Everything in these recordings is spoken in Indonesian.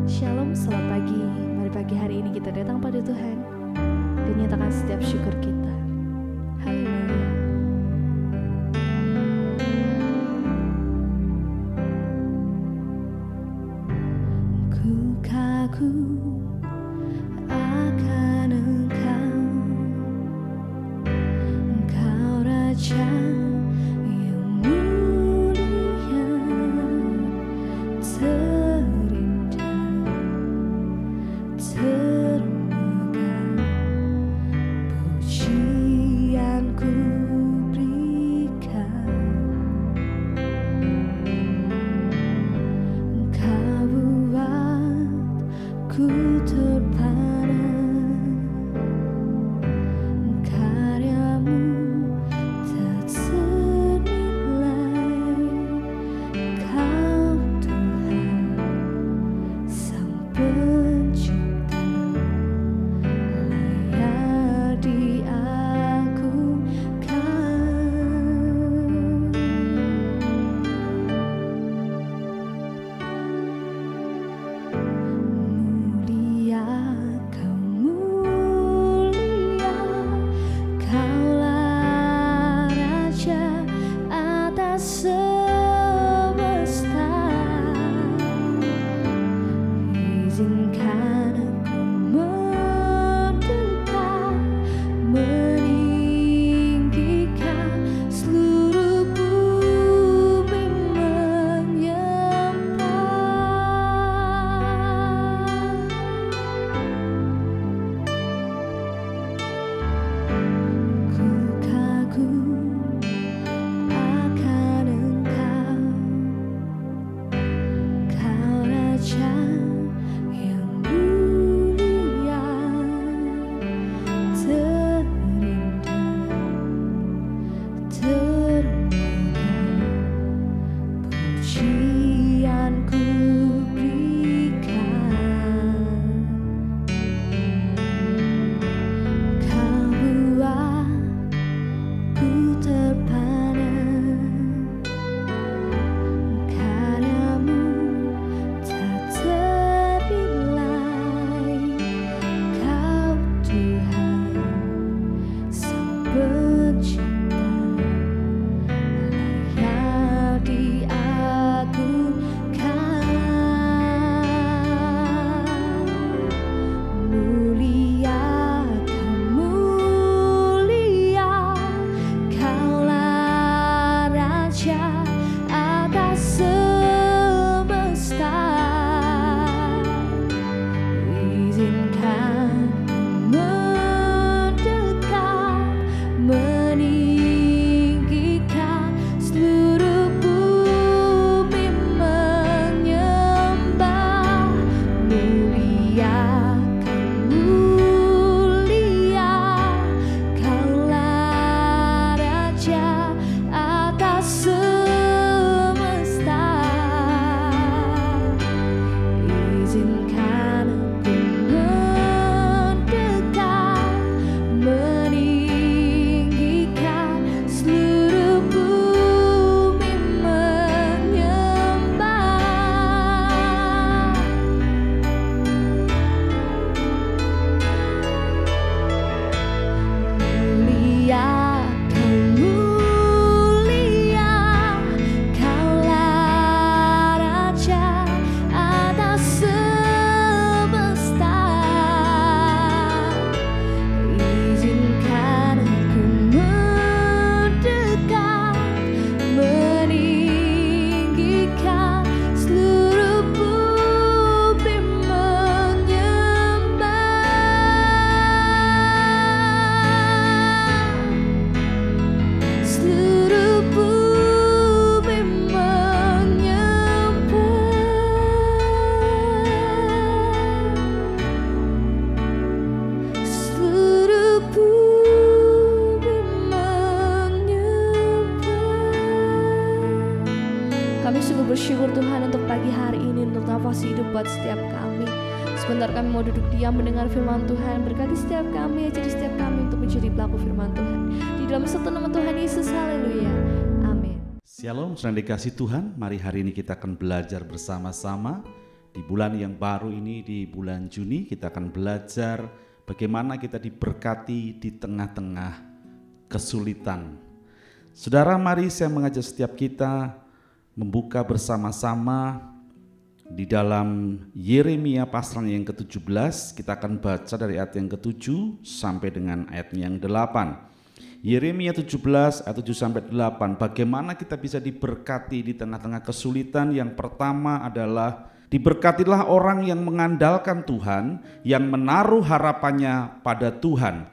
Shalom, selamat pagi. Mari pagi hari ini kita datang pada Tuhan dan nyatakan setiap syukur kita. Haleluya. Ku kagum akan Engkau, Engkau Raja yang mulia, termegah, pujian ku berikan. Engkau buat ku terpana, karyamu tak ternilai. Kau Tuhan Sang Pencipta, layak diagungkan. Mulia, Kau mulia, Kaulah Raja atas semesta. Izinkan aku mendekat, meninggikan seluruh bumi menyembah. Ku kagum akan Engkau, Kau Raja yang mulia, terindah, termegah, pujian ku berikan. Kau buat ku terpana, karyamu tak ternilai. Kau Tuhan Sang Pencipta, layak diagungkan. Mulia, Kau mulia, Kaulah Raja atas semesta. Izinkan ku mendekat, meninggikan seluruh bumi menyembah. Mulia, Kau mulia, Kaulah Raja atas semesta. Izinkan aku mendekat, meninggikan seluruh bumi menyembah. Mulia, Kau mulia, Kaulah Raja atas semesta. Izinkan aku mendekat, meninggikan seluruh bumi menyembah. Seluruh bumi menyembah. Seluruh bumi menyembah. Kami sungguh bersyukur Tuhan untuk pagi hari ini, untuk nafas hidup buat setiap kami. Sebentar kami mau duduk diam mendengar firman Tuhan. Berkati setiap kami, ajari setiap kami untuk menjadi pelaku firman Tuhan. Di dalam satu nama Tuhan Yesus, haleluya. Amin. Shalom, sedang dikasih Tuhan. Mari hari ini kita akan belajar bersama-sama Di bulan yang baru ini, di bulan Juni, kita akan belajar bagaimana kita diberkati di tengah-tengah kesulitan. Saudara, mari saya mengajak setiap kita membuka bersama-sama di dalam Yeremia pasal yang ke-17. Kita akan baca dari ayat yang ke-7 sampai dengan ayat yang 8. Yeremia 17 ayat 7 sampai 8. Bagaimana kita bisa diberkati di tengah-tengah kesulitan? Yang pertama adalah diberkatilah orang yang mengandalkan Tuhan, yang menaruh harapannya pada Tuhan.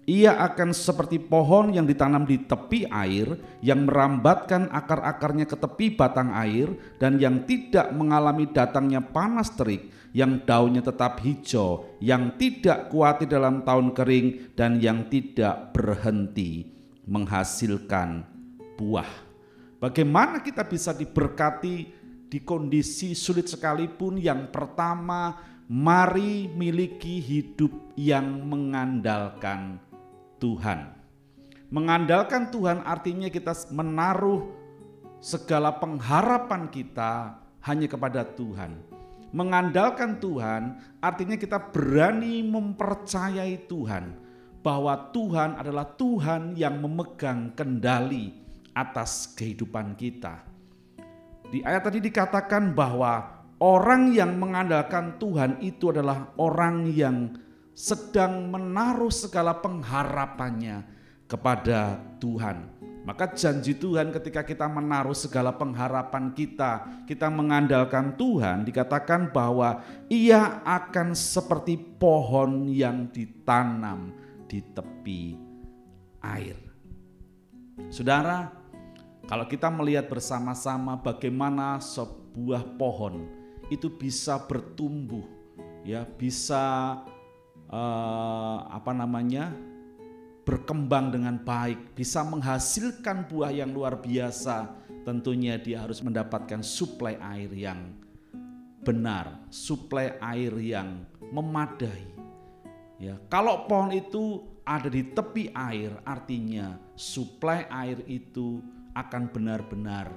Ia akan seperti pohon yang ditanam di tepi air, yang merambatkan akar-akarnya ke tepi batang air, dan yang tidak mengalami datangnya panas terik, yang daunnya tetap hijau, yang tidak khawatir dalam tahun kering, dan yang tidak berhenti menghasilkan buah. Bagaimana kita bisa diberkati di kondisi sulit sekalipun? Yang pertama, mari miliki hidup yang mengandalkan Tuhan. Mengandalkan Tuhan artinya kita menaruh segala pengharapan kita hanya kepada Tuhan. Mengandalkan Tuhan artinya kita berani mempercayai Tuhan, bahwa Tuhan adalah Tuhan yang memegang kendali atas kehidupan kita. Di ayat tadi dikatakan bahwa orang yang mengandalkan Tuhan itu adalah orang yang sedang menaruh segala pengharapannya kepada Tuhan. Maka janji Tuhan ketika kita menaruh segala pengharapan kita mengandalkan Tuhan, dikatakan bahwa ia akan seperti pohon yang ditanam di tepi air. Saudara, kalau kita melihat bersama-sama bagaimana sebuah pohon itu bisa bertumbuh, ya, bisa berkembang dengan baik, bisa menghasilkan buah yang luar biasa, tentunya dia harus mendapatkan suplai air yang benar, suplai air yang memadai. Ya, kalau pohon itu ada di tepi air, artinya suplai air itu akan benar-benar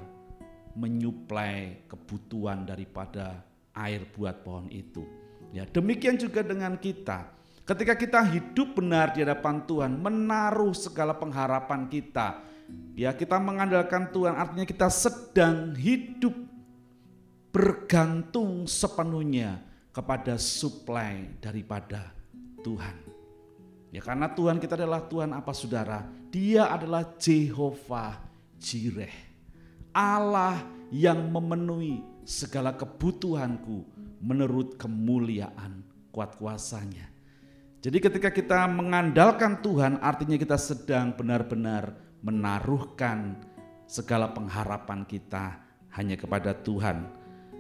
menyuplai kebutuhan daripada air buat pohon itu. Ya, demikian juga dengan kita. Ketika kita hidup benar di hadapan Tuhan, menaruh segala pengharapan kita, ya, kita mengandalkan Tuhan, artinya kita sedang hidup bergantung sepenuhnya kepada suplai daripada Tuhan. Ya, karena Tuhan kita adalah Tuhan apa, saudara? Dia adalah Jehovah Jireh, Allah yang memenuhi segala kebutuhanku menurut kemuliaan kuat kuasanya. Jadi ketika kita mengandalkan Tuhan, artinya kita sedang benar-benar menaruhkan segala pengharapan kita hanya kepada Tuhan.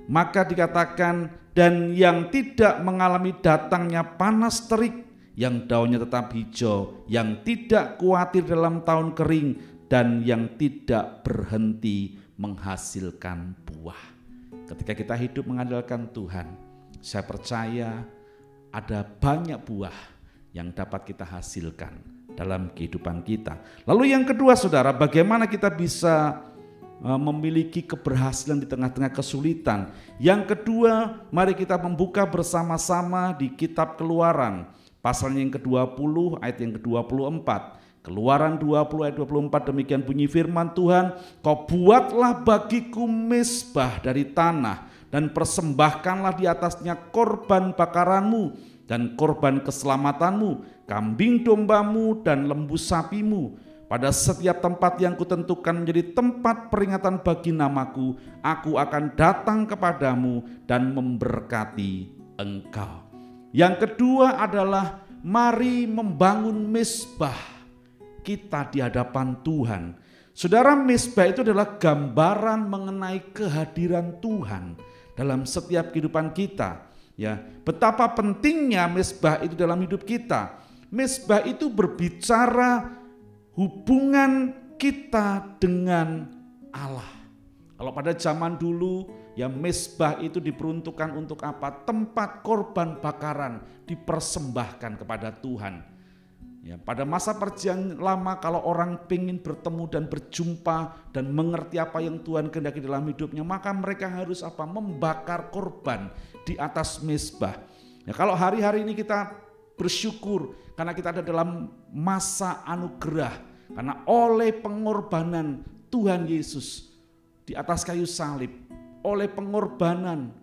Maka dikatakan, dan yang tidak mengalami datangnya panas terik, yang daunnya tetap hijau, yang tidak khawatir dalam tahun kering, dan yang tidak berhenti menghasilkan buah. Ketika kita hidup mengandalkan Tuhan, saya percaya ada banyak buah yang dapat kita hasilkan dalam kehidupan kita. Lalu yang kedua, saudara, bagaimana kita bisa memiliki keberhasilan di tengah-tengah kesulitan? Yang kedua, mari kita membuka bersama-sama di kitab Keluaran, pasal yang ke-20 ayat yang ke-24. Keluaran 20 ayat 24, demikian bunyi firman Tuhan, kau buatlah bagiku mezbah dari tanah, dan persembahkanlah di atasnya korban bakaranmu dan korban keselamatanmu, kambing dombamu dan lembu sapimu. Pada setiap tempat yang kutentukan menjadi tempat peringatan bagi namaku, aku akan datang kepadamu dan memberkati engkau. Yang kedua adalah mari membangun mezbah kita di hadapan Tuhan. Saudara, mezbah itu adalah gambaran mengenai kehadiran Tuhan dalam setiap kehidupan kita. Ya, betapa pentingnya mezbah itu dalam hidup kita. Mezbah itu berbicara hubungan kita dengan Allah. Kalau pada zaman dulu, ya, mezbah itu diperuntukkan untuk apa? Tempat korban bakaran dipersembahkan kepada Tuhan. Ya, pada masa perjanjian lama kalau orang ingin bertemu dan berjumpa dan mengerti apa yang Tuhan kehendaki dalam hidupnya, maka mereka harus apa? Membakar korban di atas mezbah. Ya, kalau hari-hari ini kita bersyukur karena kita ada dalam masa anugerah, karena oleh pengorbanan Tuhan Yesus di atas kayu salib, oleh pengorbanan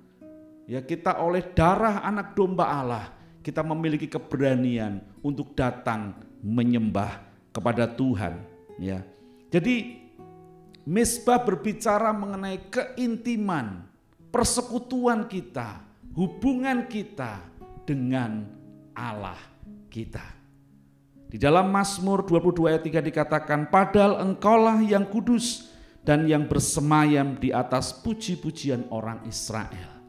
ya kita oleh darah anak domba Allah, kita memiliki keberanian untuk datang menyembah kepada Tuhan. Ya, jadi mezbah berbicara mengenai keintiman, persekutuan kita, hubungan kita dengan Allah kita. Di dalam Mazmur 22 ayat 3 dikatakan, padahal engkaulah yang kudus dan yang bersemayam di atas puji-pujian orang Israel.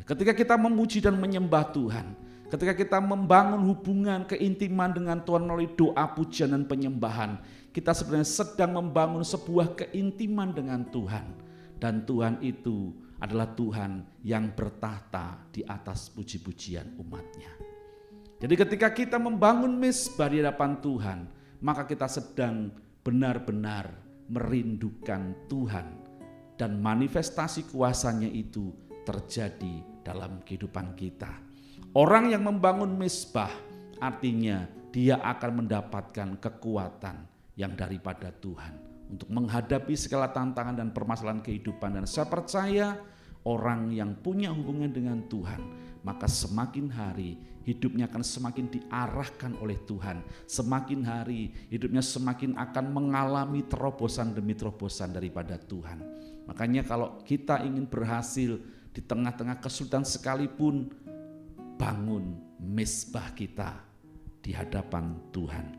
Ketika kita memuji dan menyembah Tuhan, ketika kita membangun hubungan keintiman dengan Tuhan melalui doa, pujian dan penyembahan, kita sebenarnya sedang membangun sebuah keintiman dengan Tuhan. Dan Tuhan itu adalah Tuhan yang bertahta di atas puji-pujian umatnya. Jadi ketika kita membangun mezbah di hadapan Tuhan, maka kita sedang benar-benar merindukan Tuhan. Dan manifestasi kuasanya itu terjadi dalam kehidupan kita. Orang yang membangun mezbah artinya dia akan mendapatkan kekuatan yang daripada Tuhan untuk menghadapi segala tantangan dan permasalahan kehidupan. Dan saya percaya orang yang punya hubungan dengan Tuhan, maka semakin hari hidupnya akan semakin diarahkan oleh Tuhan. Semakin hari hidupnya semakin akan mengalami terobosan demi terobosan daripada Tuhan. Makanya kalau kita ingin berhasil di tengah-tengah kesulitan sekalipun, bangun mezbah kita di hadapan Tuhan.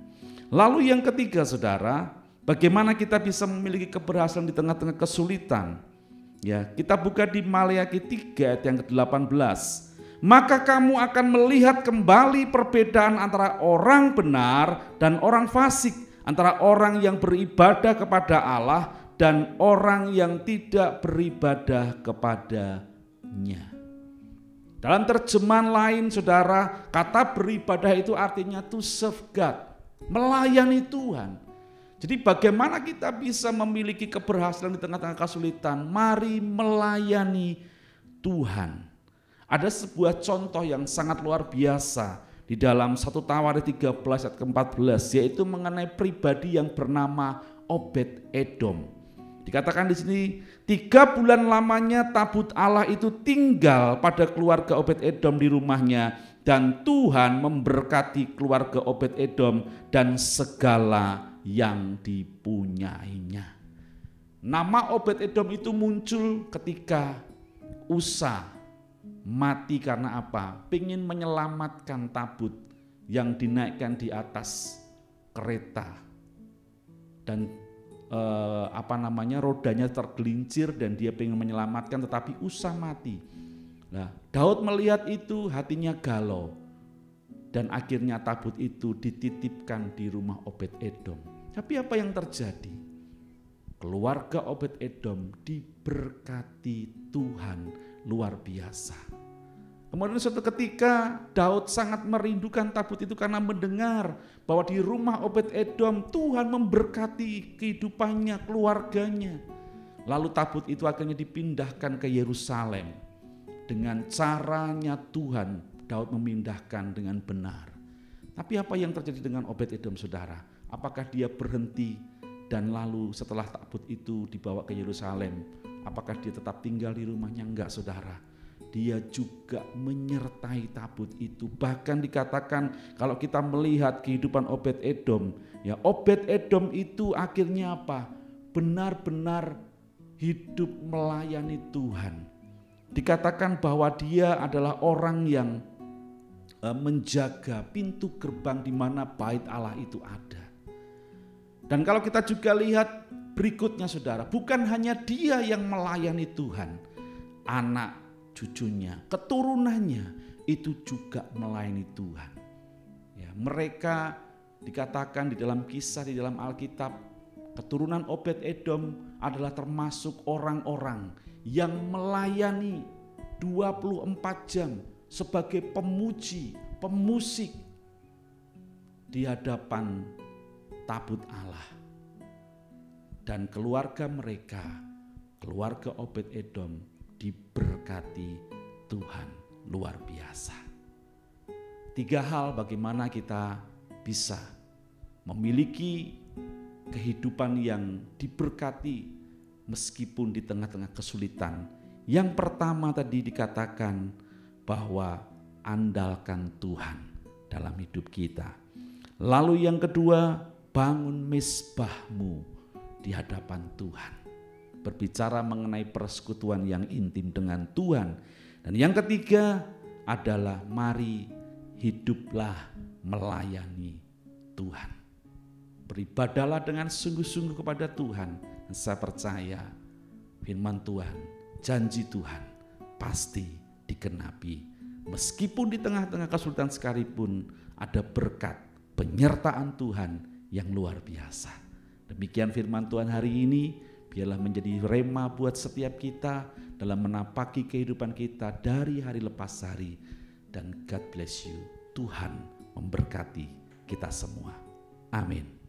Lalu yang ketiga saudara, bagaimana kita bisa memiliki keberhasilan di tengah-tengah kesulitan? Ya, kita buka di Maleakhi 3 ayat yang ke-18. Maka kamu akan melihat kembali perbedaan antara orang benar dan orang fasik, antara orang yang beribadah kepada Allah dan orang yang tidak beribadah kepadanya. Dalam terjemahan lain saudara, kata beribadah itu artinya to serve God, melayani Tuhan. Jadi bagaimana kita bisa memiliki keberhasilan di tengah-tengah kesulitan? Mari melayani Tuhan. Ada sebuah contoh yang sangat luar biasa di dalam 1 Tawarik 13 ayat ke-14, yaitu mengenai pribadi yang bernama Obed-Edom. Dikatakan di sini 3 bulan lamanya tabut Allah itu tinggal pada keluarga Obed-Edom di rumahnya, dan Tuhan memberkati keluarga Obed-Edom dan segala yang dipunyainya. Nama Obed-Edom itu muncul ketika Usa mati karena apa? Pengin menyelamatkan tabut yang dinaikkan di atas kereta dan rodanya tergelincir dan dia pengen menyelamatkan, tetapi Usa mati. Nah, Daud melihat itu hatinya galau dan akhirnya tabut itu dititipkan di rumah Obed-Edom. Tapi apa yang terjadi? Keluarga Obed-Edom diberkati Tuhan luar biasa. Kemudian suatu ketika Daud sangat merindukan tabut itu karena mendengar bahwa di rumah Obed-Edom Tuhan memberkati kehidupannya, keluarganya. Lalu tabut itu akhirnya dipindahkan ke Yerusalem. Dengan caranya Tuhan, Daud memindahkan dengan benar. Tapi apa yang terjadi dengan Obed-Edom saudara? Apakah dia berhenti dan lalu setelah tabut itu dibawa ke Yerusalem, apakah dia tetap tinggal di rumahnya? Enggak saudara. Dia juga menyertai tabut itu. Bahkan dikatakan kalau kita melihat kehidupan Obed-Edom, ya Obed-Edom itu akhirnya apa? Benar-benar hidup melayani Tuhan. Dikatakan bahwa dia adalah orang yang menjaga pintu gerbang di mana bait Allah itu ada. Dan kalau kita juga lihat berikutnya saudara, bukan hanya dia yang melayani Tuhan, anak cucunya, keturunannya itu juga melayani Tuhan. Ya, mereka dikatakan di dalam kisah di dalam Alkitab, keturunan Obed-Edom adalah termasuk orang-orang yang melayani 24 jam sebagai pemuji, pemusik di hadapan tabut Allah. Dan keluarga mereka, keluarga Obed-Edom, diberkati Tuhan luar biasa. 3 hal bagaimana kita bisa memiliki kehidupan yang diberkati meskipun di tengah-tengah kesulitan. Yang pertama tadi dikatakan bahwa andalkan Tuhan dalam hidup kita. Lalu yang kedua, bangun mezbahmu di hadapan Tuhan. Berbicara mengenai persekutuan yang intim dengan Tuhan. Dan yang ketiga adalah mari hiduplah melayani Tuhan. Beribadalah dengan sungguh-sungguh kepada Tuhan. Dan saya percaya firman Tuhan, janji Tuhan pasti dikenapi. Meskipun di tengah-tengah kesulitan sekalipun ada berkat penyertaan Tuhan yang luar biasa. Demikian firman Tuhan hari ini, biarlah menjadi rema buat setiap kita dalam menapaki kehidupan kita dari hari lepas hari. Dan God bless you. Tuhan memberkati kita semua. Amin.